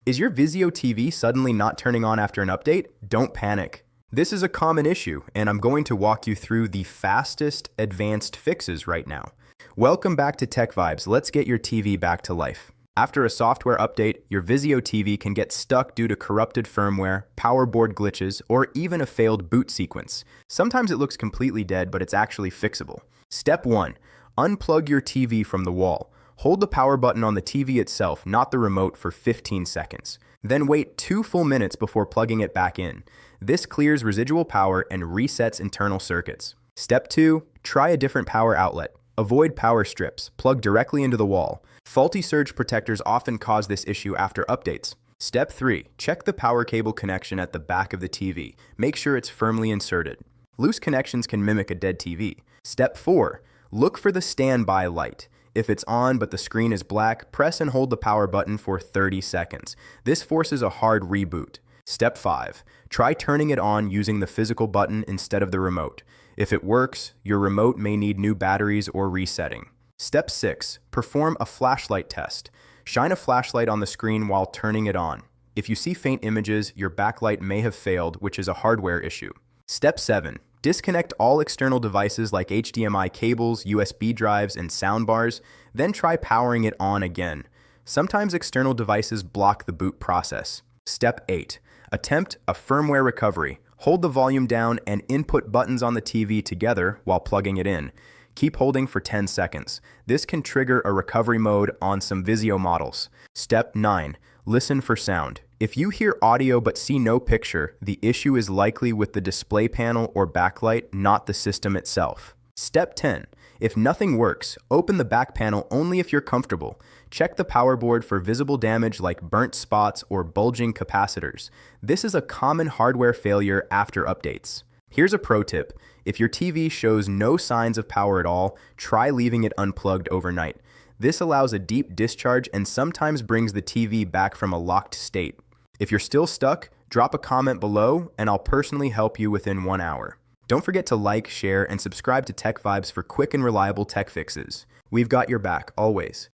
Is your Vizio TV suddenly not turning on after an update? Don't panic. This is a common issue, and I'm going to walk you through the fastest advanced fixes right now. Welcome back to Tech Vibes. Let's get your TV back to life. After a software update, your Vizio TV can get stuck due to corrupted firmware, power board glitches, or even a failed boot sequence. Sometimes it looks completely dead, but it's actually fixable. Step 1. Unplug your TV from the wall. Hold the power button on the TV itself, not the remote, for 15 seconds. Then wait 2 full minutes before plugging it back in. This clears residual power and resets internal circuits. Step 2. Try a different power outlet. Avoid power strips. Plug directly into the wall. Faulty surge protectors often cause this issue after updates. Step 3. Check the power cable connection at the back of the TV. Make sure it's firmly inserted. Loose connections can mimic a dead TV. Step 4. Look for the standby light. If it's on but the screen is black, press and hold the power button for 30 seconds. This forces a hard reboot. Step 5. Try turning it on using the physical button instead of the remote. If it works, your remote may need new batteries or resetting. Step 6. Perform a flashlight test. Shine a flashlight on the screen while turning it on. If you see faint images, your backlight may have failed, which is a hardware issue. Step 7. Disconnect all external devices like HDMI cables, USB drives, and soundbars, then try powering it on again. Sometimes external devices block the boot process. Step 8. Attempt a firmware recovery. Hold the volume down and input buttons on the TV together while plugging it in. Keep holding for 10 seconds. This can trigger a recovery mode on some Vizio models. Step 9. Listen for sound. If you hear audio but see no picture, the issue is likely with the display panel or backlight, not the system itself. Step 10. If nothing works, open the back panel only if you're comfortable. Check the power board for visible damage like burnt spots or bulging capacitors. This is a common hardware failure after updates. Here's a pro tip. If your TV shows no signs of power at all, try leaving it unplugged overnight. This allows a deep discharge and sometimes brings the TV back from a locked state. If you're still stuck, drop a comment below and I'll personally help you within 1 hour. Don't forget to like, share, and subscribe to Tech Vibes for quick and reliable tech fixes. We've got your back, always.